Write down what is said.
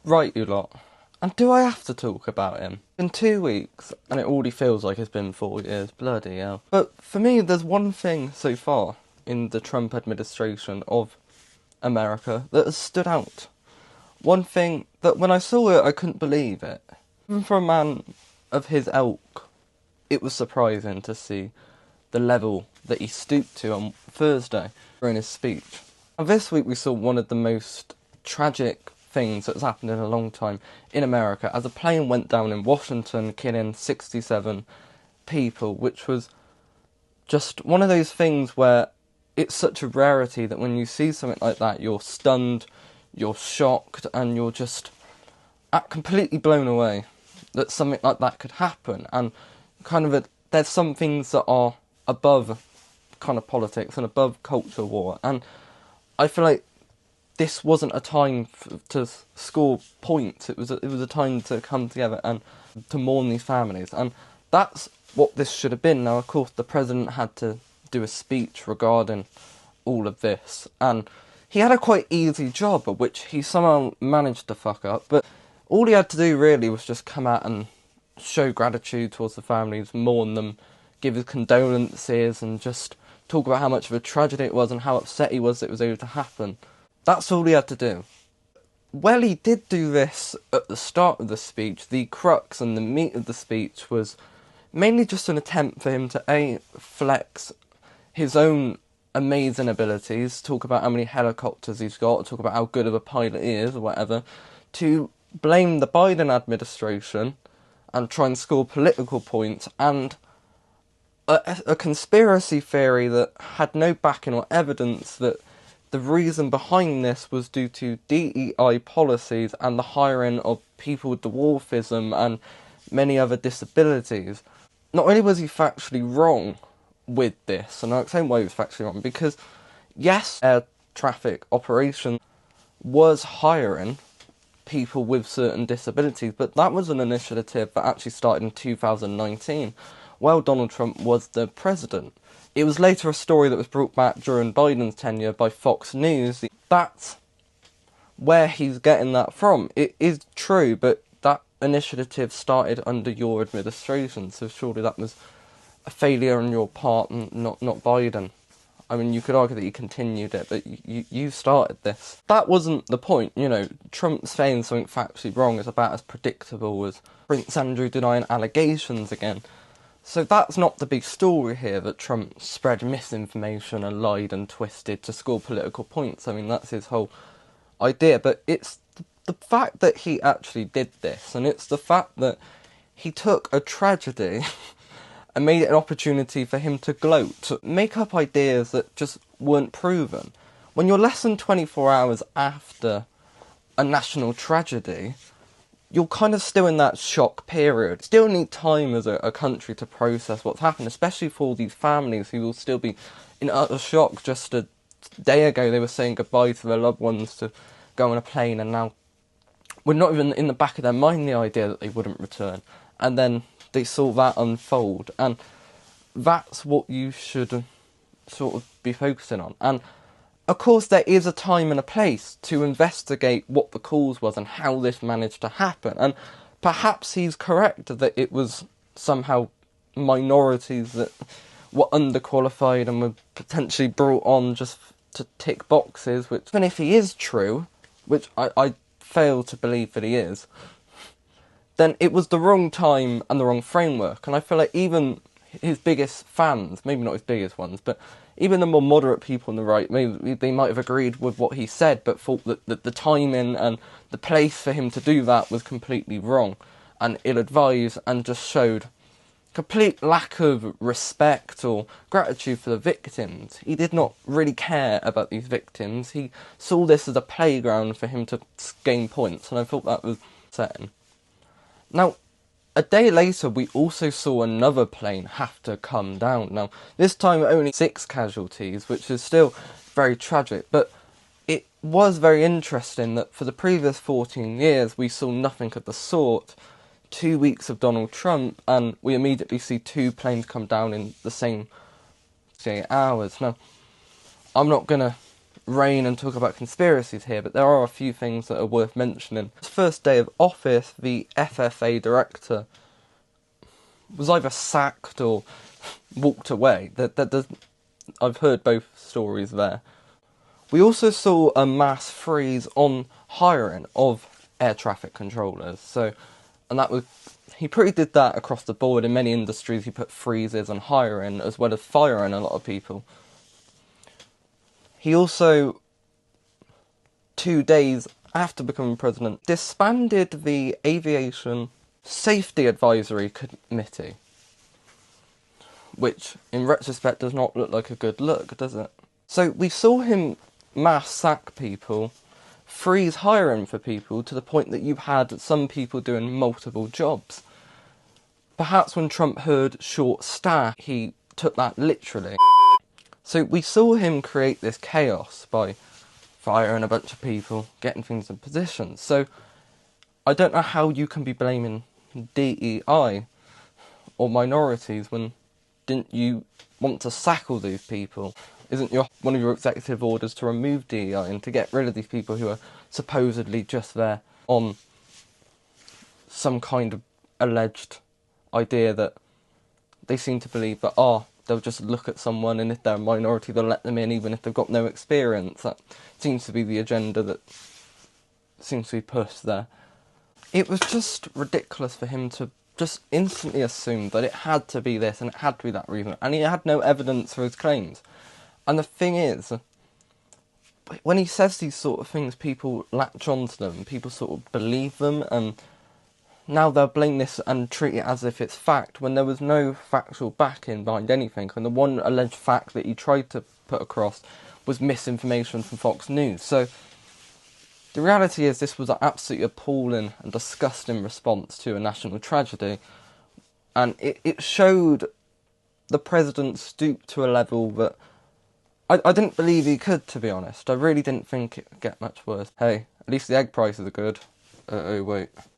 Right, you lot. And do I have to talk about him? It's been 2 weeks, and it already feels like it's been 4 years. Bloody hell. But for me, there's one thing so far in the Trump administration of America that has stood out. One thing that when I saw it, I couldn't believe it. Even for a man of his ilk, it was surprising to see the level that he stooped to on Thursday during his speech. Now, this week we saw one of the most tragic things that's happened in a long time in America as a plane went down in Washington, killing 67 people, which was just one of those things where it's such a rarity that when you see something like that, you're stunned, you're shocked, and you're just completely blown away that something like that could happen. And there's some things that are above kind of politics and above culture war, and I feel like this wasn't a time to score points. It was a time to come together and to mourn these families, and that's what this should have been. Now, of course, the president had to do a speech regarding all of this, and he had a quite easy job, which he somehow managed to fuck up, but all he had to do really was just come out and show gratitude towards the families, mourn them, give his condolences, and just talk about how much of a tragedy it was and how upset he was that it was able to happen. That's all he had to do. Well, he did do this at the start of the speech. The crux and the meat of the speech was mainly just an attempt for him to flex his own amazing abilities, talk about how many helicopters he's got, talk about how good of a pilot he is, or whatever, to blame the Biden administration and try and score political points, and a conspiracy theory that had no backing or evidence that the reason behind this was due to DEI policies and the hiring of people with dwarfism and many other disabilities. Not only was he factually wrong with this, and I'll explain why he was factually wrong, because yes, air traffic operation was hiring people with certain disabilities, but that was an initiative that actually started in 2019, while Donald Trump was the president. It was later a story that was brought back during Biden's tenure by Fox News. That's where he's getting that from. It is true, but that initiative started under your administration, so surely that was a failure on your part and not Biden. I mean, you could argue that you continued it, but you started this. That wasn't the point, you know. Trump saying something factually wrong is about as predictable as Prince Andrew denying allegations again. So that's not the big story here, that Trump spread misinformation and lied and twisted to score political points. I mean, that's his whole idea. But it's the fact that he actually did this, and it's the fact that he took a tragedy and made it an opportunity for him to gloat, to make up ideas that just weren't proven. When you're less than 24 hours after a national tragedy, you're kind of still in that shock period. Still need time as a country to process what's happened, especially for these families who will still be in utter shock. Just a day ago they were saying goodbye to their loved ones to go on a plane, and now we're not even in the back of their mind the idea that they wouldn't return. And then they saw that unfold, and that's what you should sort of be focusing on. And of course there is a time and a place to investigate what the cause was and how this managed to happen, and perhaps he's correct that it was somehow minorities that were underqualified and were potentially brought on just to tick boxes, which, even if he is true, which I fail to believe that he is, then it was the wrong time and the wrong framework. And I feel like even his biggest fans, maybe not his biggest ones, but even the more moderate people on the right, maybe they might have agreed with what he said, but thought that the timing and the place for him to do that was completely wrong and ill-advised, and just showed complete lack of respect or gratitude for the victims. He did not really care about these victims. He saw this as a playground for him to gain points, and I thought that was upsetting. Now, a day later, we also saw another plane have to come down. Now, this time only 6 casualties, which is still very tragic, but it was very interesting that for the previous 14 years, we saw nothing of the sort. 2 weeks of Donald Trump, and we immediately see 2 planes come down in the same 8 hours. Now, I'm not going to rain and talk about conspiracies here, but there are a few things that are worth mentioning. His first day of office, the FFA director was either sacked or walked away. I've heard both stories there. We also saw a mass freeze on hiring of air traffic controllers. He pretty did that across the board. In many industries, he put freezes on hiring as well as firing a lot of people. He also, 2 days after becoming president, disbanded the Aviation Safety Advisory Committee, which in retrospect does not look like a good look, does it? So we saw him mass sack people, freeze hiring for people to the point that you had some people doing multiple jobs. Perhaps when Trump heard short staff, he took that literally. So we saw him create this chaos by firing a bunch of people, getting things in position. So I don't know how you can be blaming DEI or minorities when didn't you want to sack all these people? Isn't one of your executive orders to remove DEI and to get rid of these people who are supposedly just there on some kind of alleged idea that they seem to believe that, they'll just look at someone and if they're a minority they'll let them in even if they've got no experience. That seems to be the agenda that seems to be pushed there. It was just ridiculous for him to just instantly assume that it had to be this and it had to be that reason, and he had no evidence for his claims. And the thing is, when he says these sort of things, people latch onto them, people sort of believe them, and now they'll blame this and treat it as if it's fact, when there was no factual backing behind anything, and the one alleged fact that he tried to put across was misinformation from Fox News. So the reality is this was an absolutely appalling and disgusting response to a national tragedy, and it showed the president stoop to a level that I didn't believe he could, to be honest. I really didn't think it would get much worse. Hey, at least the egg prices are good. Oh wait.